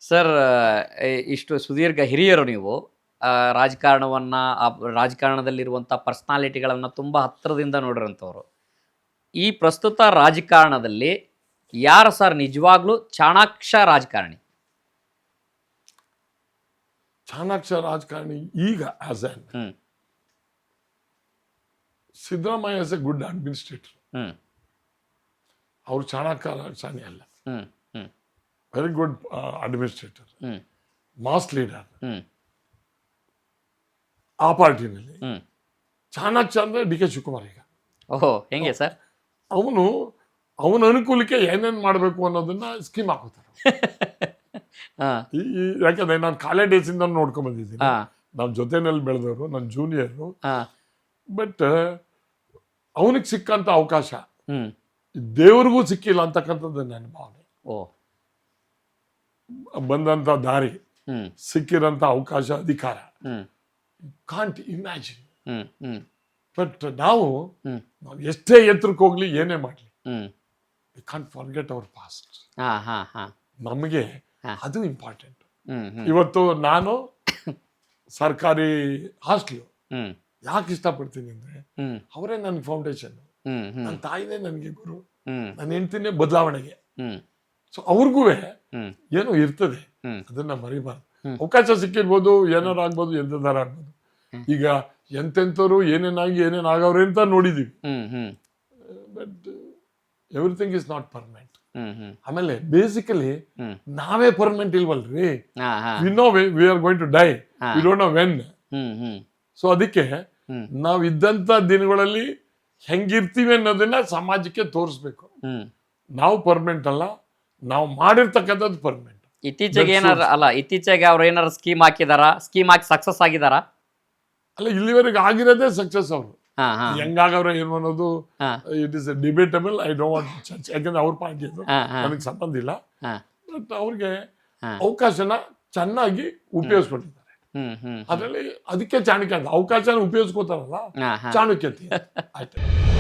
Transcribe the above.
Sir, ಇಷ್ಟು ಸುದೀರ್ಘ ಹಿರಿಯರು ನೀವು. ಆ, ರಾಜಕಾರಣವನ್ನ ರಾಜಕಾರಣದಲ್ಲಿರುವಂಥ ಪರ್ಸ್ನಾಲಿಟಿಗಳನ್ನು ತುಂಬ ಹತ್ತಿರದಿಂದ ನೋಡಿರೋಂಥವ್ರು. ಈ ಪ್ರಸ್ತುತ ರಾಜಕಾರಣದಲ್ಲಿ ಯಾರು ಸರ್ ನಿಜವಾಗ್ಲೂ ಚಾಣಾಕ್ಷ ರಾಜಕಾರಣಿ? ಚಾಣಾಕ್ಷ ರಾಜಕಾರಣಿ ಈಗ as an hmm Siddaramaiah as a good administrator. Hmm ಅವರು ಚಾಣಾಕ್ಷ ರಾಜಕಾರಣಿ ಅಲ್ಲ, hmm hmm very good administrator, hmm mass leader hmm ಆ ಪಾರ್ಟಿನಲ್ಲಿ. ಹ್ಮ್ ಚಾಣಾಕ್ಷ ಅಂದ್ರೆ ಡಿ ಕೆ ಶಿವಕುಮಾರ್. ಈಗ ಓಹೋ, ಹೆಂಗೆ ಸರ್? ಅವನ ಅನುಕೂಲಕ್ಕೆ ಏನೇನು ಮಾಡಬೇಕು ಅನ್ನೋದನ್ನ ಸ್ಕೀಮ್ ಹಾಕೋತಾರೆ. ಹಾ ಯಾಕಂದ್ರೆ ನಾನು ಕಾಲೇಜ್ ಡೇಸಿಂದ ನೋಡ್ಕೊಂಡ್ ಬಂದಿದ್ದೀನಿ. ಹಾ ನಮ್ಮ ಜೊತೆನಲ್ಲಿ ಬೆಳೆದವರು, ನನ್ನ ಜೂನಿಯರು. ಹಾ ಬಟ್ ಅವನಿಗೆ ಸಿಕ್ಕಂತ ಅವಕಾಶ ಹ್ಮ್ ದೇವ್ರಿಗೂ ಸಿಕ್ಕಿಲ್ಲ ಅಂತಕ್ಕಂಥದ್ದು ನನ್ನ ಭಾವನೆ. ಓ ಬಂದಂತ ದಾರಿ, ಹ್ಮ್ ಸಿಕ್ಕಿರಂತ ಅವಕಾಶ, ಅಧಿಕಾರ, hmm can't imagine. Hmm hmm but ನಾವು ಹ್ಮ್ ಎಷ್ಟೇ ಎತ್ತರಕ್ಕೆ ಹೋಗ್ಲಿ, ಏನೇ ಮಾಡಲಿ, hmm we can't forget our past. ಹಾ ಹಾ ಹಾ ನಮಗೆ ಹಾ. ಅದು ಇಂಪಾರ್ಟೆಂಟ್. ಹ್ಮ್ ಹ್ಮ್ ಇವತ್ತು ನಾನು ಸರ್ಕಾರಿ ಹಾಸ್ಟೆಲ್ ಹ್ಮ್ ಯಾಕೆ ಇಷ್ಟಪಡ್ತೀನಿ ಅಂದ್ರೆ ಹ್ಮ್ ಅವರೇ ನನ್ನ ಫೌಂಡೇಶನ್. ಹ್ಮ್ ಹ್ಮ್ ನನ್ನ ತಾಯಿನೇ ನನಗೆ ಗುರು, ಹ್ಮ್ ನನ್ನ ಹೆಂಡ್ತಿನೇ ಬದಲಾವಣೆಗೆ. ಹ್ಮ್ ಸೊ ಅವ್ರಿಗೂ ಹ್ಮ್ ಏನೋ ಇರ್ತದೆ, ಹ್ಮ್ ಅದನ್ನ ಮರಿಬಾರ್ದು. ಹ್ಮ್. ಅವಕಾಶ ಸಿಕ್ಕಿರ್ಬೋದು, ಏನಾರು ಆಗ್ಬೋದು, ಎಂತದಾರ ಆಗ್ಬೋದು. ಈಗ ಎಂತೆಂಥವ್ರು ಏನೇನಾಗಿ ಏನೇನಾಗವ್ರೆ ಅಂತ ನೋಡಿದೀವಿ. Hmm hmm but everything is not permanent. Hmm hmm ಆಮೇಲೆ ಬೇಸಿಕಲಿ ಹ್ಮ್ ನಾವೇ ಪರ್ಮನೆಂಟ್ ಇಲ್ವಲ್ರಿ. ಹಾ ಹಾ we know we are going to die, ಹಾ. We don't know when. Hmm hmm so ಅದಕ್ಕೆ ಹ್ಮ್ ನಾವು ಇದ್ದಂಥ ದಿನಗಳಲ್ಲಿ ಹೆಂಗಿರ್ತೀವಿ ಅನ್ನೋದನ್ನ ಸಮಾಜಕ್ಕೆ ತೋರಿಸ್ಬೇಕು. ಹ್ಮ್ ನಾವು ಪರ್ಮನೆಂಟ್ ಅಲ್ಲ, ನಾವು ಮಾಡಿರ್ತಕ್ಕಂಥದ್ದು ಪರ್ಮನೆಂಟ್. ಇತ್ತೀಚೆಗೆ ಇತ್ತೀಚೆಗೆ ಅವ್ರು ಏನಾರು ಸ್ಕೀಮ್ ಹಾಕಿದಾರಾ? ಸ್ಕೀಮ್ ಹಾಕಿ ಸಕ್ಸಸ್ ಆಗಿದಾರಾ? ಅಲ್ಲ, ಇಲ್ಲಿವರೆಗೆ ಆಗಿರೋದೇ ಸಕ್ಸಸ್. ಅವರು ಹಾ ಹಾ ಹೆಂಗಾಗವ್ರೆ ಏನು ಅನ್ನೋದು ಹಾ it is debatable. I don't want church, ಯಾಕಂದ್ರೆ ಅವ್ರ ಪಾರ್ಟಿ ಅದು ಹಾ ಹಾ ನನಗೆ ಸಂಬಂಧ ಇಲ್ಲ. ಹಾ ಬಟ್ ಅವ್ರಿಗೆ ಹಾ. ಅವಕಾಶನ ಚೆನ್ನಾಗಿ ಉಪಯೋಗಿಸ್ಕೊಂಡಿದ್ದಾರೆ. ಹ್ಮ್ ಹ್ಮ್ ಅದರಲ್ಲಿ ಅದಕ್ಕೆ ಚಾಣಕ್ಯ ಅಂತ. ಅವಕಾಶನ ಉಪಯೋಗಿಸ್ಕೋತಾರಲ್ಲ, ಹಾ ಹಾ ಚಾಣಕ್ಯತೆ ಆಯ್ತು.